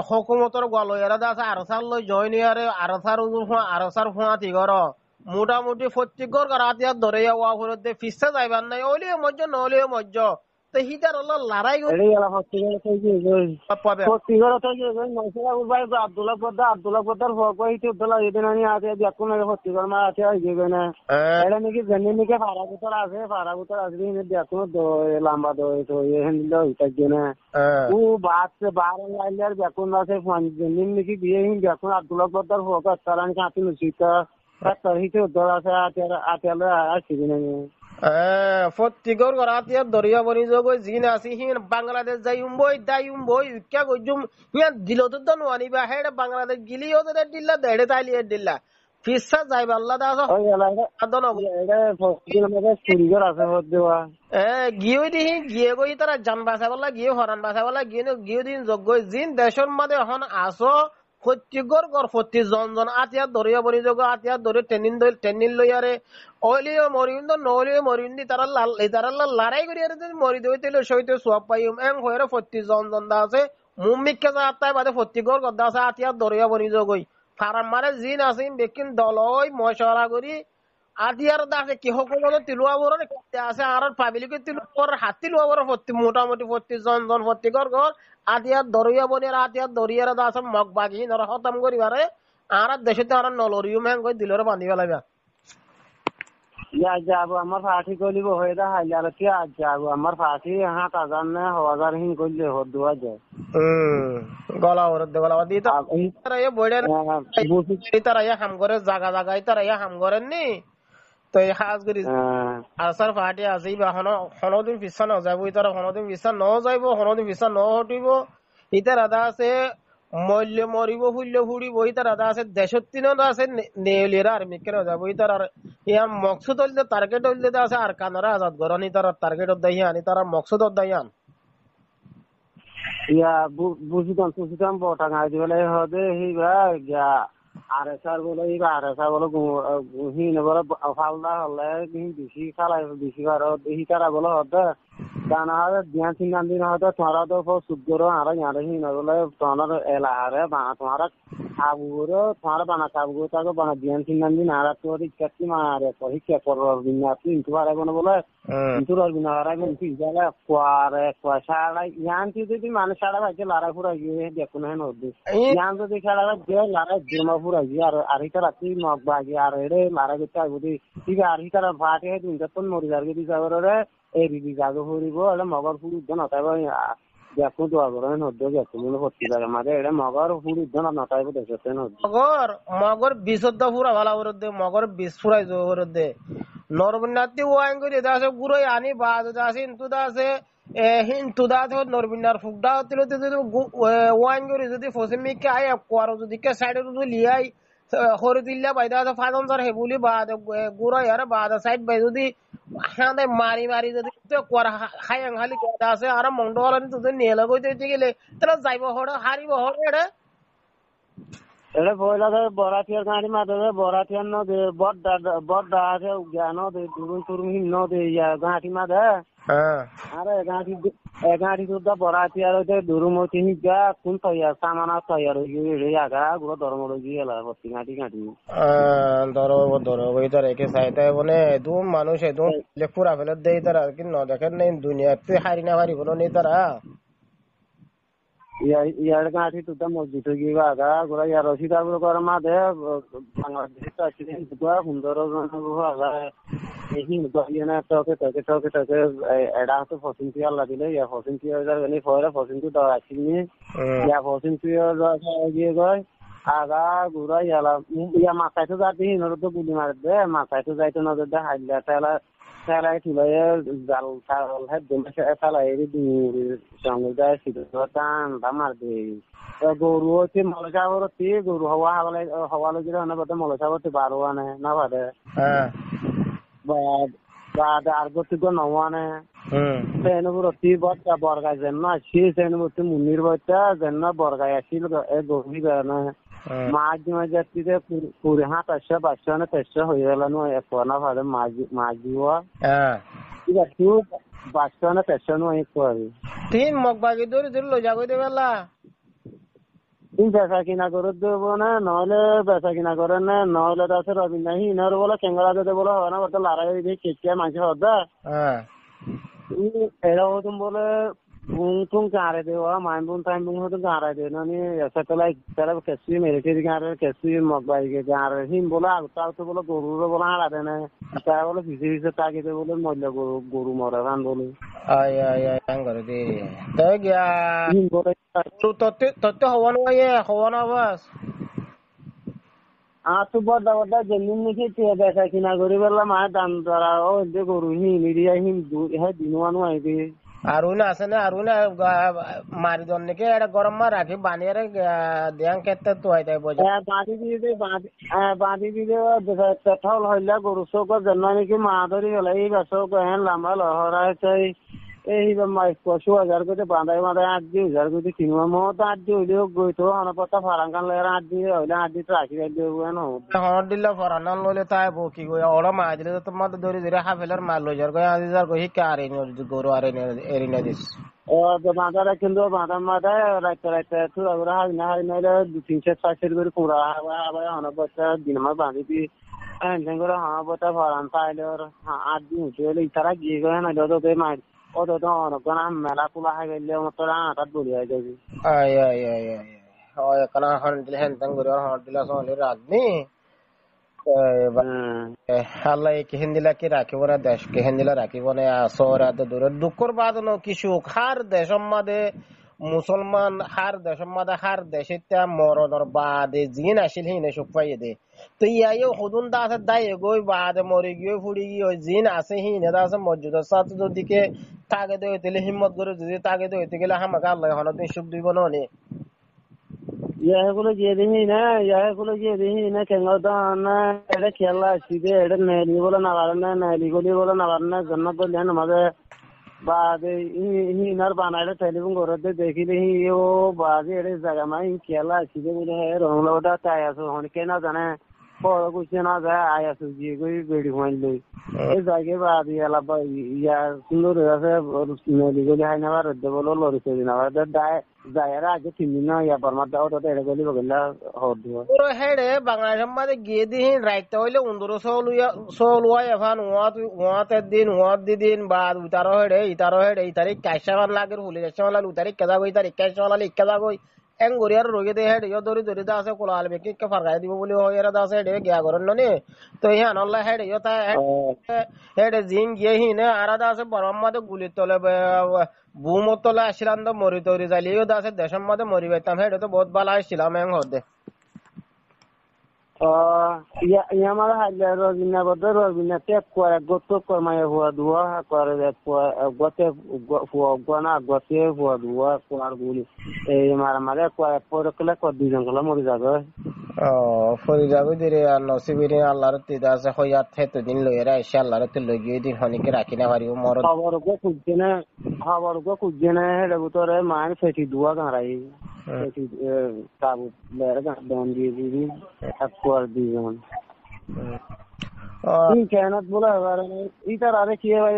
হকুমতর গলো এরা আছে আরসার লই জয়নি আরসার ফুঁয়াতি ঘর মোটামুটি প্রত্যেকর রাতিয়ার ধরে ওয়া ফিরত ফিসে যাইবার নাই ওলিও মজ্জ নলিও মজ্জ তো হিটার হলো লড়াই পাবে আব্দুল্লাহ পদ্দার দেখুন সত্যিকার মা আছে এটা নাকি জেনে নাকি ফারা ভিতর আসবি দেখুন লম্বা ও বাচ্চা বারো লাইলার দেখুন আছে নাকি বিয়ে দেখুন আব্দুল্লাহ পদ্দার হোক তারা কাঁপি লুচিতা তার হিতে উদ্ধার আছে আতিয়ালে আসবি না প্রত্যেকর রাতিয়ার দরিয়া বনি যোগ জিন আছে হিন বাংলাদেশ যাই উম্বই উক্কা গজুম হিয়া দিল তো নোয়ানিবা হেড বাংলাদেশ গিলিও তো দিল্লা দেড়ে তাইলিয়ে দিল্লা ফিসা যাইবা আল্লাহ দাস গিয়ে দিহি গিয়ে গই তারা জান বাঁচাবলা গিয়ে হরান বাঁচাবলা গিয়ে দিন যোগ্য জিন দেশের মাঝে এখন আসো প্রত্যেকর গড় প্রতি জন আতিয়ার দরিয়া বনি যোগ আতিয়ার দরি টেনিন লইয়ারে অলিও মরিন্দ নলিও মরিন্দি তারা লড়াই করি মরি দইতে সইতে সব পাইম এম হয়ে প্রতি জন দা আছে মুম্মিককে যা আত্মায় বাদে প্রত্যেকর গদ্দা আছে আতিয়ার দরিয়া বনি যোগই ফারাম মানে জিন আছে বেকিন দলই মশলা করি আদিয়ার দাসে কি সকল তিলুয়া বড় আছে আর পাবলিকে তিলুয়ার হাত তিলুয়া বড় মোটামুটি 25 জন প্রত্যেকর ঘর আদিয়ার দরিয়া বনের আদিয়ার দরিয়ার দাস মগ বাগি নর খতম করিবারে আর দেশে আর নলরিও মেং কই দিলরে বান্ধি ফেলাইবা যাবো আমার ফাঁসি করিব হয়ে দা হাইলে আর কি আজ যাবো আমার ফাঁসি 8,000 না 1,000 হিন করলে হদুয়া যায় গলা ওর দে গলা দি তারা এ বড়ে তারা এ হাম করে জায়গা জায়গায় তারা এ হাম করেন নি তো এই হাজ করি আসার পার্টি আছে বা হনদিন পিছা ন যাবো তারা হনদিন পিছা ন যাইব হনদিন পিছা ন হটিব ইতার আদা আছে মল্য মরিব ফুল্য ফুড়িব ইতার আদা আছে দেশত তিনত আছে নেলিরা আর মিকের যাবো ইতার আর ইয়ার মকসুদ হইলে টার্গেট হইলে আছে আর কানারা আজাদ গরনি তার টার্গেটত দাইয়া আনি তারা মকসুদত দাইয়া আন ইয়া বুঝিতাম বটাঙা দিবলে হবে হিবা গা আরএসআর বলে হিবা আরএসআর বলে হিন বলে ফালদা হলে বেশি খালাই বেশি আর বেশি তারা বলে হতে দানা হবে ধ্যান তিন দিন হতে তোমারা তো সুদ্দর আর ইয়ারে হিন বলে তোমার এলাহারে তোমারা খাবুরে তোমারা বানা খাবু তাকে বানা ধ্যান তিন দিন আর তোর ইচ্ছাতি মারে পরীক্ষা করবার দিন আপনি ইনকুয়ারে কোন বলে ইনকুয়ার বিনা আর কিন্তু ইজালা সারা ইয়ান যদি মানুষ সারা ভাইকে লারা ফুরা গিয়ে দেখুন হেন হদ্দি ইয়ান যদি সারা যে লারা জমা ফুরা গিয়ে আর হিটা রাত্রি নক বাগি আর এড়ে লারা গেছে বুঝি ঠিক আর হিটার ভাটে দিন তখন মরি যার গেছি যাবরে এই দিদি জাগো ফুরিব এটা মগর ফুরি নতাইব দেখো দোয়া করেন হদ্দ গেছে মনে হচ্ছে জায়গা মাঝে এটা মগর ফুরি নতাইব দেখতে মগর বিশুদ্ধ ফুরা ভালো করে দে মগর বিষ ফুরাই করে দে নরবিনাতি ওয়াইন করে দাসে গুরই আনি বাজ দাসে ইনতু দাসে হিনতু দাসে নরবিনার ফুকডা হতিল যদি ওয়াইন করে যদি ফসিমিকে আয় কোয়ার যদি কে সাইডে যদি লিয়াই হরে দিল্লা বাইদা আছে ফাদন স্যার হেবুলি বাদ গুরই আরে বাদ সাইড বাই যদি হাঁদে মারি যদি কোয়ার খায়াং খালি কথা আছে আর মন্ডল যদি নিয়ে লগইতে গেলে তাহলে যাইব হড়ে হারিব হড়ে এটা পয়লা বরাতিয়ার গাড়ি মাধ্যমে বরাতিয়ার নদী বড্ডা আছে জ্ঞান নদী দুরুন তুরুন নদী গাঁটি মাঝে আরে গাঁটি দুধা বরাতিয়ার হইতে দুরুমতি হিগা কোন তৈয়ার সামানা তৈয়ার হয়ে গিয়ে আগা গুলো ধর্ম গিয়ে গেল ভর্তি গাঁটি ধরো তার একে চাইতে মানে একদম মানুষ একদম পুরা ফেলে দেয় তারা কিন্তু দেখেন নেই দুনিয়াতে হারি না হারি কোনো নেই তারা ইয়ার গাঁঠি তুতা মসজিদ গিয়ে আগা গোড়া ইয়ার রসিদার করে মাঝে বাংলাদেশ সুন্দর এটা হচ্ছে ফসিন পিয়ার লাগিলে ইয়া ফসিন পিয়ার পরে ফসিন পি দেওয়া আসিনি ইয়া ফসিন পিয়ার গিয়ে গয় আগা ঘুরা ইয়া মাথায় তো যাতে হিনর তো গুলি মার দে মাথায় তো যাইতে নজর দে হাইলা ফেলাই তুলে জাল ফেলাই সঙ্গে যায় টান মার দে গরু হচ্ছে মলসাবরতি গরু হওয়া লগিলে অনেক মলসাবরতি বারো আনে না বাদে আর গতি নওয়ানে সেনবরতি বর্তা বরগাই যেন আসি সেনবরতি মুনির বর্তা যেন বরগাই আসিল গভীর গানে মাছ ডিমা যাত্রীতে পুরি 700-500 না 500 হয়ে গেল না ভাবে মাছ দিওয়া ঠিক আছে 500 না 500 নো এক করে তিন মগ বাকি দূর দূর লো যাগো দেবেলা ই বেচা কিনা করে দেবো না, নহলে বেচা কিনা করে না, নহলে তো আছে রবীন্দ্র হিনার বলে কেঙ্গলা দিতে বলে হয় না, বলতে লড়াই দিয়ে কেটে মাঝে হদা হ্যাঁ এরা হতুন বলে বুং তুং গাড়ে দেওয়া মাইন বুং টাইম বুং হতুন গাড়ে দে নানি স্যাটেলাইট তারা কেসি মেরে কেজি গাড়ে কেসি মগবাই কে গাড়ে হিম বলে আগতা তো বলে গরু বলে হারা দেয় না, তারা বলে ভিজে ভিজে তাকিতে বলে মল্য গরু গরু মরে রান বলে ay ay ay ang garo di tag ya হিম বলে tu totte hawan wa ye hawan awas তো বড় বড় জমিন নিচে চেয়ে বেচা কিনা করে বললাম আর দাম ধরা ও যে গরু হিম ইরিয়া হিম হ্যাঁ দিনওয়ানো আইবে aruna asane aruna mari donne ke era gorom ma rakhi baniyare deang kette to ay tay boja বাঁধি দিয়ে দে বাঁধি দিয়ে পেট্রোল হইলে গরু চৌক জন্ম নাকি মা ধরি হলে এই বেচক হ্যাঁ লাম্বা লহরা চাই এই পশু হাজার করে বাঁধাই বাঁধাই 8,000 করে কিনুয়া মত 8 হইলেও গই তো অনপতা ফারাঙ্কান লাগে 8 দিয়ে হইলে 8 দিয়ে রাখি দেবো না hor dilla foranan lole tay bo ki go ora ma dile to ma dori dore hafelar ma lo jar go azar go hikare ni goro are ni erina dis বাঁধারা কিন্তু বাঁধার মাথায় রাখতে রাখতে তুরা করে হাই না হাই নাইলে 200-400 করে কুড়া আবার অনপতা দিন আমার বাঁধি দিয়ে করে অনপতা ফারান পাইলে 8 দিন হইলে ইতারা গিয়ে গেলে না যত মার ও তো অনেকক্ষণ মেলা কুলা হয়ে গেলে মতো আটাত বলি হয়ে যাবে ay ay ay ay hoy kana hon dile hen tang gori hon dila so le radni Allah ke hindila ki রাখিব না দেশকে হিন্দিলা রাখিব না সরাত দূর দুঃখর বাদ ন কিছু হার দেশম মাদে মুসলমান হার দেশম মাদে হার দেশিতা মরণর বাদে জিন আসিল হিনে সুখ পাইয়ে দে তো ইয়াইও হুদুন দা আছে দাই গই বাদে মরে গিয়ে ফুড়ি গিয়ে ওই জিন আছে হিনে দা আছে মসজিদের সাথে যদিকে তাগে দে হইতে হিম্মত করে যদি তাগে দে হইতে গেলে আমাকে আল্লাহ হনদিন সুখ দিব না ইয়াগুলো গিয়ে দেখি না ইয়াগুলো গিয়ে দেখি না কেন না এটা খেলা আসিবে এটা নেলি বলে না পারে না নেলি গলি বলে না পারে না জন্য বললে আমাদের বাদে হিনার বানাইলে টেলিফোন করে দেখিলে হি ও বাদে এটা জায়গা মাই খেলা আসিবে বলে রংলাটা তাই আছো অনেকে না জানে বড় কিছু না যায় আই আছো গিয়ে গই বেড়ি হইলে এই জায়গায় বাদে এলা ইয়া সুন্দর আছে নেলি গলি হাই না পারে বলে লরিছে না পারে যায়রা আগে 3 দিন না ইয়া পারমার দাও তো এটা গলি বগলা হর দিব পুরো হেডে বাংলাদেশের মধ্যে গিয়ে দিন রাইতে হইলে 15 এফান ওয়াত দিন ওয়াত দিন বাদ উতারো হেডে এই তারিখ কাইসামান লাগের হুলি কাইসামান লাগ উতারিখ কেদা গই তারিখ কাইসামান লাগ কেদা গই এং গরিয়ার রোগে দে হেডে দরি দরি দা আছে কোলা আলবে কি ফারগাই দিব বলি হইরা দা আছে হেডে গিয়া করন নে তো ইহান আল্লাহ হেডে তা হেডে জিন গিয়ে হিনে আরাদা আছে বরম মধ্যে গুলি তলে বুমত তলে আসিলাম তো মরি তরি যাইলিও দা আছে দেশের মধ্যে মরি পাইতাম হেডে তো বহুত ভালো আসছিলাম এং হদে আমার হাজার রবিনা টেপ করে গত কর্মায় হওয়া ধোয়া করে গতে গনা গতে হওয়া ধোয়া কোয়ার গুলি এই মারে পরে কলে দুজন কলে মরে যাবে ফরি যাবে দিরে আর নসিবিরে আল্লাহর তিদা আছে হইয়াত হেতু দিন লইরা এসে আল্লাহর তে লগিয়ে দিন হনিকে রাখি না পারিব মর খবর গো খুঁজছে না হেডে ভিতরে মান ফেটি ধোয়া গাঁড়াই ফেটি কাবু লের গান দিয়ে দিবি এক কোয়ার দুজন কেনত বলে ইটার আরে কি ভাই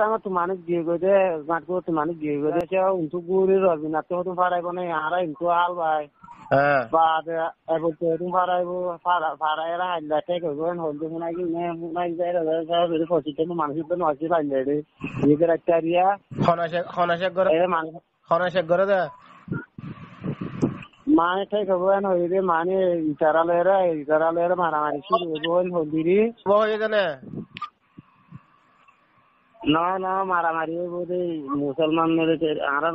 আমার তো মানুষ দিয়ে গই দে গাঁট করে তো মানুষ দিয়ে গই দে উন্তু গুড়ি রবিনা তো তো ফারাইব না আরা ইন্তু আল ভাই বাদ এবো তো তুমি ফারাইব ফারাইরা হাইলা টেক হইবেন হলদে মুনাই কি নে মুনাই যায় রে বেরে পছিতে মানুষ তো নসি পাইলে রে ইগের একটা এরিয়া খনাশেক করে দে মানে ঠিক হবেন হইরে মানে ইতারালের মারামারি শুরু হইবেন হলদিরি বই জানে না মারামারি বোধে মুসলমানদের আর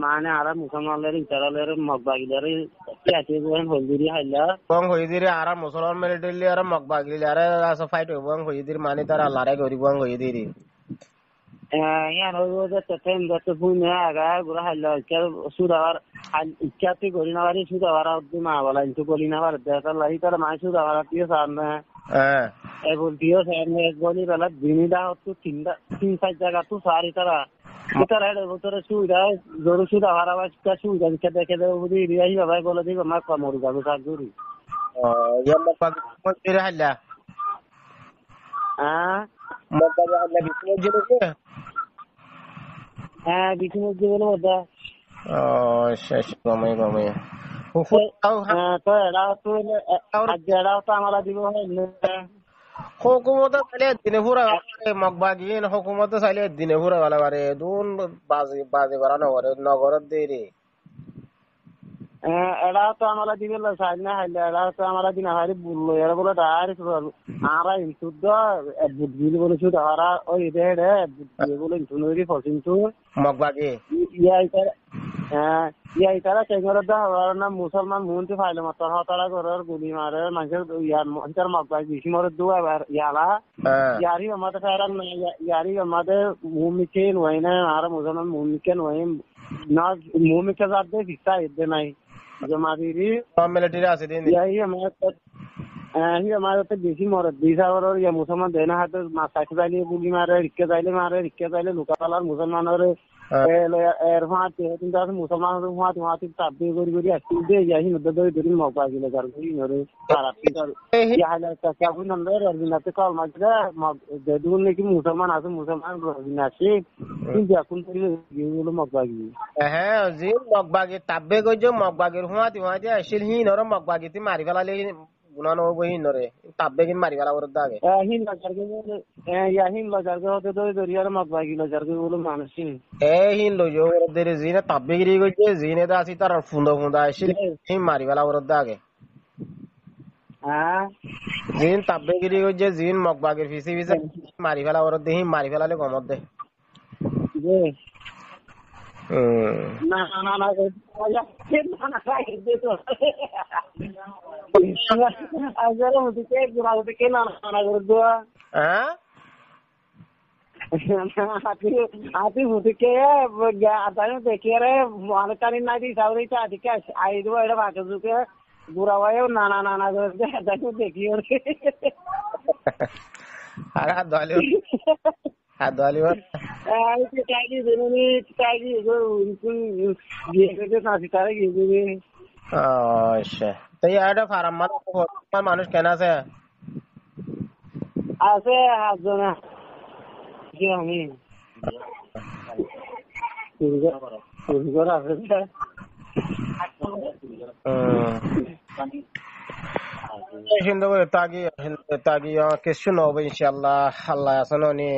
মানে আর মুসলমানদের ইতারালের মগবাগিলের কি হলদিরি হাইলা বং হইদিরি আর মুসলমান মিলিটারি আর মগবাগিলে আর আছে ফাইট হইবং হইদিরি মানে তারা লড়াই করিবং হইদিরি ইয়ার হইবো তেন যত বুনে আগা গুরা হাইলা সুদাবার ইচ্ছাতে করি না পারি সুদাবার মা বলা কিন্তু করি না পারে দেখার লাগি তার মাই সুদাবার দিয়ে সামনে এই বলতিও সামনে গলি বেলা দিনিদা হতো 3-4 জায়গা তো সারি তারা ইতার হেড ভিতরে সুবিধা জোর সুদা হারাবাস কা সুবিধা দেখে দেব বুঝি রিয়াই ভাই বলে দিব মা কমরি যাবে কাজুরি ইয়া মগবাগিলে হাইলা মগবাগিলে বিষ্ণু জিনে বিষ্ণু জীবন মধ্যে শেষ কমে তো এরাও তো এরাও তো আমরা দিব হুকুমতে চাইলে দিনে ফুরা মগবাগিন হুকুমতে চাইলে দিনে ফুরা বেলা বারে দুন বাজি বাজি করা নগরের দেরি এরাও তো আমরা দিবে সাইড না হাইলে এরাও তো আমরা দিন হারি বললো এরা বলে ডাইরেক্ট আমরা ইনসুদ্ধ বুদ্ধি বলে শুধু হারা ওই রে বুদ্ধি বলে ইনসুনরি ফসিনতু মগবাগি ইতারা কেঙ্গর না মুসলমান মুন্তি ফাইলে মাত্র হতারা করার গুলি মারে মানুষের মগবাগ বেশি মরে দু এবার ইয়ালা ইয়ারি আমাদের ফেরান না ইয়ারি আমাদের মুমিকে নয় না আর মুসলমান মুমিকে নয় না মুমিকে যাতে ভিসা ইদে নাই জমাদিরি মিলিটারি আছে দিন আমার বেশি মরে দিশাগরের ইয়া মুসলমান দেনা হাতে মাছ যাইলে গুলি মারে রিক্কে যাইলে লুকাপালার মুসলমানের এর ফাঁতে কিন্তু আছে মুসলমানের ফাঁতে তাবদি করি আসছি দে ইয়াহি নদে ধরে মৌকা গিলে যার গুলি নরে খারাপি কর ইয়াহলে কাবু নন্দর অরিজিনাতে কল মাঝে যেদুন নাকি মুসলমান আছে মুসলমান অরিজিনাসি কিন্তু এখন তো গিয়েগুলো মৌকা গিয়ে হ্যাঁ জি মগবাগি তাব্বে কইছো মগবাগির ফাঁতে আসিল হি নর মগবাগিতে মারি ফেলালে গুনানো বহি নরে তাব্বে কিন মারি ফেলা ওর দাগে হিন লজারকে হতে তো দরিয়ার মগবাগি লজারকে বলে মানুষই হিন লইছো ওর দেরে জিনে তাব্বে গিরি কইছে জিনে দা আসি তার ফুন্দা আসিল হি মারি ফেলা ওর দাগে জিন তাব্বে গিরি কইছে জিন মগবাগির ফিসি মারি ফেলা ওর দেহি মারি ফেলালে কমত দে না হাতি হুতিকে দেখে রে মানুষানি না দি সাউরি আদিকে আই দেবো এটা ভাগে ঢুকে বুড়া ভাই নানা দেখি আর Adwali war. Tagi zenoni tagi go gege na sitare gege. আচ্ছা তাই এটা ফার্ম মানুষ কেন আছে আছে হাজনা কি আমি সুন্দর আছে হিন্দু তাগি কিছু নবে ইনশাআল্লাহ আল্লাহ আসননি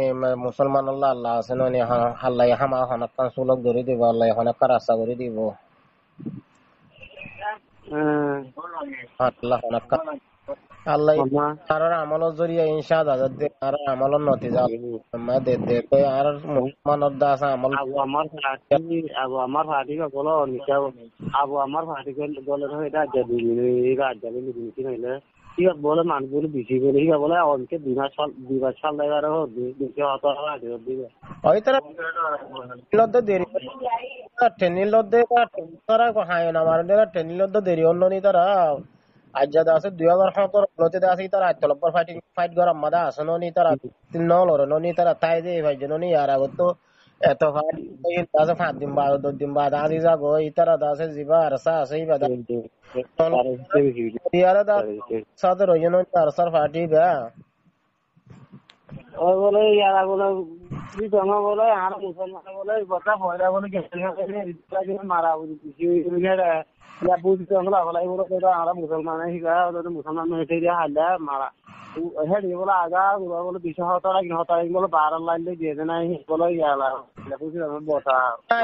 মুসলমান আল্লাহ আসননি আল্লাহ হামা হনাকান সুলক ধরে দিব আল্লাহ হনাকার আশা করে দিব আল্লাহ হনাকান আল্লাহ আর আমলের জরিয়া ইনশাআল্লাহ দে আর আমলের নতিজা মা দে আর মুসলমানের দাস আমল আমার ফাটি বলো নিকা আমার ফাটি বলে এটা যদি রাজ্জালি নিকি হইলে কি বলে মানুষগুলো বেশি বলে কি বলে অনকে 2 সাল লাগার দেখে অত আগে দিবে ওই তারা লদ্দে দেরি ট্রেনিং লদ্দে তারা হায় না মারলে ট্রেনিং লদ্দে দেরি অন্যনি তারা আজ্জাদা আছে 2017 লতে আছে তারা তলপর ফাইট গরম মাদা আসননি তারা 3 লরননি তারা তাই যে ভাই জননি আর আগত এত ফাইট এই দাসে 5 দিন বাদ 2 দিন বাদ আজি যাগো এই তারা দাসে জিবা আর সা আছে বাদা ইয়ারা দা সাদর হইনো আর সার ফাটি দা ও বলে ইয়ারা বলে কি জমা বলে আর মুসলমান বলে কথা ভয়রা বলে গেছে মারা বুঝি কিছু या बुझ আমরা বলাই বলে তো আমরা মুসলমান হিগা ওদের মুসলমান মেটে দিয়া হালা মারা হেডি বলে আগা বলে 200 টাকা 300 টাকা বলে 12 লাইলে দিয়ে দেনা বলে ইয়ালা বুঝি আমরা বটা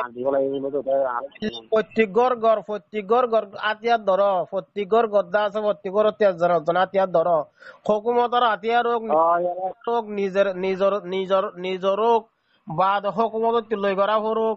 আদি বলে বলে তো প্রত্যেক ঘর আতিয়া ধর প্রত্যেক ঘর গদ্দা আছে প্রত্যেক ঘর 13 জন আতিয়া ধর হুকুমতের আতিয়া রোগ নিজের রোগ বাদ হুকুমত লই করা হোক